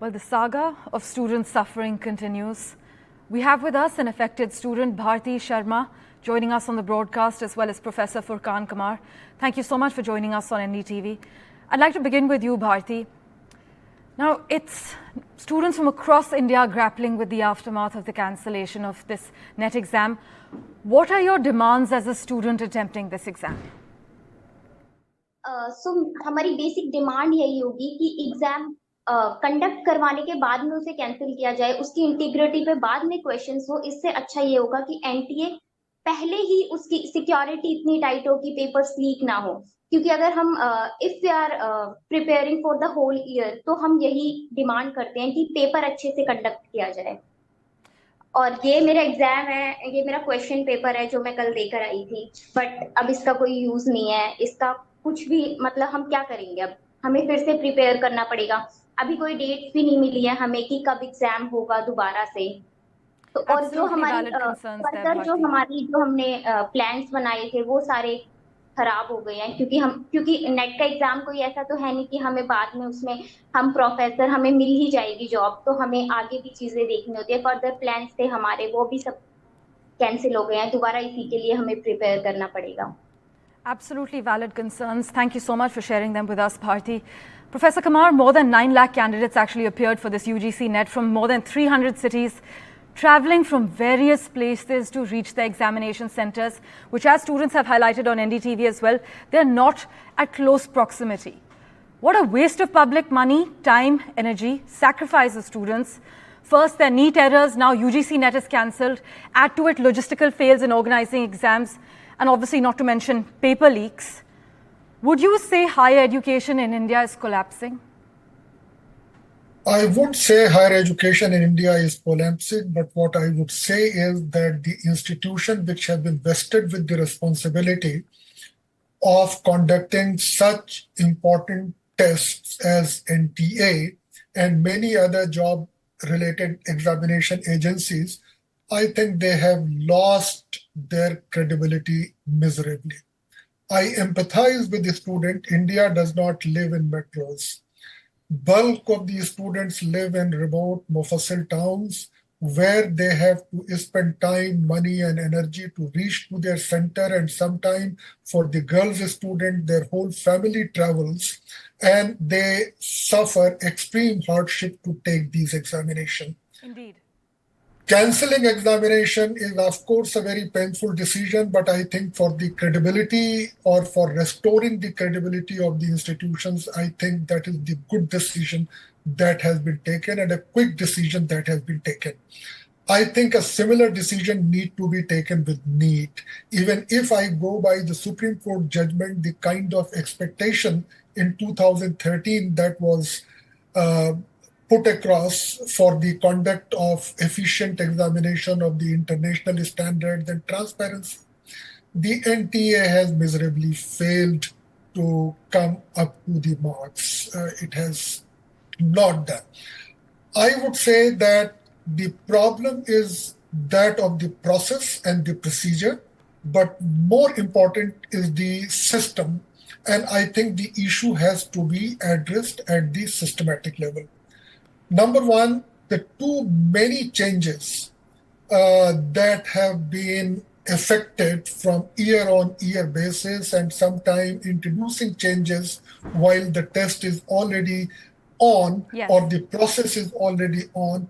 Well, the saga of student suffering continues. We have with us an affected student, Bharti Sharma, joining us on the broadcast, as well as Professor Furqan Qamar. Thank you so much for joining us on NDTV. I'd like to begin with you, Bharti. Now, it's students from across India grappling with the aftermath of the cancellation of this NET exam. What are your demands as a student attempting this exam? हमारी basic demand यही होगी कि exam conduct करवाने के बाद में उसे cancel किया जाए, उसकी इंटीग्रिटी पे बाद में क्वेश्चंस हो। इससे अच्छा ये होगा कि एनटीए पहले ही उसकी सिक्योरिटी इतनी टाइट हो कि पेपर्स लीक ना हो, क्योंकि अगर हम if we are preparing for the whole year तो हम यही डिमांड करते हैं कि पेपर अच्छे से कंडक्ट किया जाए। और ये मेरा एग्जाम है, ये मेरा क्वेश्चन पेपर है जो मैं कल देकर आई थी, बट अब इसका कोई यूज नहीं है, इसका कुछ भी मतलब हम क्या करेंगे। अब हमें फिर से प्रिपेयर करना पड़ेगा। अभी कोई डेट भी नहीं मिली है हमें कि कब एग्जाम होगा दोबारा से। तो और जो हमारी फर्दर जो हमने प्लान्स बनाए थे वो सारे खराब हो गए हैं, क्योंकि नेट का एग्जाम कोई ऐसा तो है नहीं कि हमें बाद में उसमें हम प्रोफेसर हमें मिल ही जाएगी जॉब, तो हमें आगे भी चीजें देखनी होती है। फर्दर प्लान्स थे हमारे, वो भी सब कैंसिल हो गए हैं। दोबारा इसी के लिए हमें प्रिपेयर करना पड़ेगा। Absolutely valid concerns. Thank you so much for sharing them with us, Bharti. Professor Qamar, more than 9 lakh candidates actually appeared for this UGC NET from more than 300 cities, traveling from various places to reach the examination centers, which, as students have highlighted on NDTV as well, they're not at close proximity. What a waste of public money, time, energy, sacrifice of students. First, their NEET errors, now UGC NET is cancelled. Add to it logistical fails in organizing exams, and obviously not to mention paper leaks. Would you say higher education in India is collapsing? I would say higher education in India is collapsing, but what I would say is that the institution which have been vested with the responsibility of conducting such important tests as NTA and many other job-related examination agencies, I think they have lost their credibility miserably. I empathize with the student. India does not live in metros. Bulk of these students live in remote mufassil towns where they have to spend time, money and energy to reach to their center, and sometimes for the girls student their whole family travels and they suffer extreme hardship to take these examinations. Indeed. Cancelling examination is, of course, a very painful decision, but I think for the credibility or for restoring the credibility of the institutions, I think that is the good decision that has been taken and a quick decision that has been taken. I think a similar decision need to be taken with NEET. Even if I go by the Supreme Court judgment, the kind of expectation in 2013 that was put across for the conduct of efficient examination of the international standards and transparency, the NTA has miserably failed to come up to the marks. It has not done. I would say that the problem is that of the process and the procedure, but more important is the system. And I think the issue has to be addressed at the systematic level. Number one, the too many changes that have been affected from year-on-year basis and sometimes introducing changes while the test is already on, yes, or the process is already on,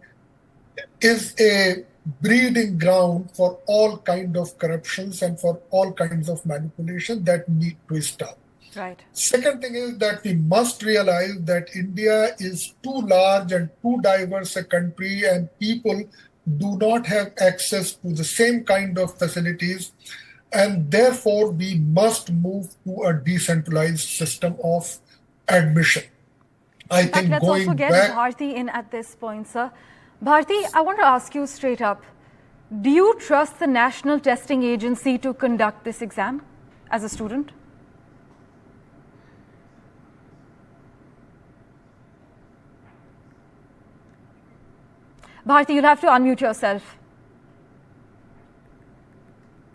is a breeding ground for all kinds of corruptions and for all kinds of manipulation that need to stop. Right. Second thing is that we must realize that India is too large and too diverse a country, and people do not have access to the same kind of facilities, and therefore we must move to a decentralized system of admission. I think let's also get Bharti in at this point, sir. Bharti, I want to ask you straight up, do you trust the National Testing Agency to conduct this exam as a student? Bharti, you'll have to unmute yourself.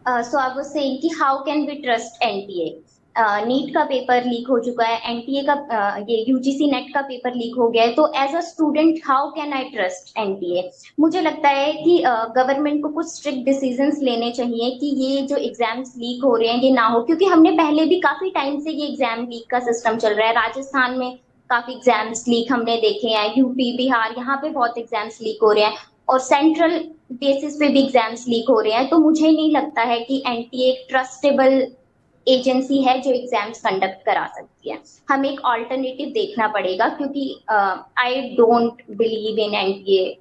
So I was saying, how can we trust NTA? NEET का paper leak हो चुका है, NTA का ये UGC NET का paper leak हो गया है, तो as a student how can I trust NTA? मुझे लगता है कि गवर्नमेंट को कुछ स्ट्रिक्ट डिसीजंस लेने चाहिए कि ये जो एग्जाम्स लीक हो रहे हैं ये ना हो, क्योंकि हमने पहले भी काफी टाइम से ये एग्जाम लीक का सिस्टम चल रहा है। राजस्थान में काफी एग्जाम्स लीक हमने देखे हैं, यूपी बिहार यहाँ पे बहुत एग्जाम्स लीक हो रहे हैं, और सेंट्रल बेसिस पे भी एग्जाम्स लीक हो रहे हैं। तो मुझे नहीं लगता है कि एनटीए एक ट्रस्टेबल एजेंसी है जो एग्जाम्स कंडक्ट करा सकती है। हमें एक ऑल्टरनेटिव देखना पड़ेगा, क्योंकि I don't believe in NTA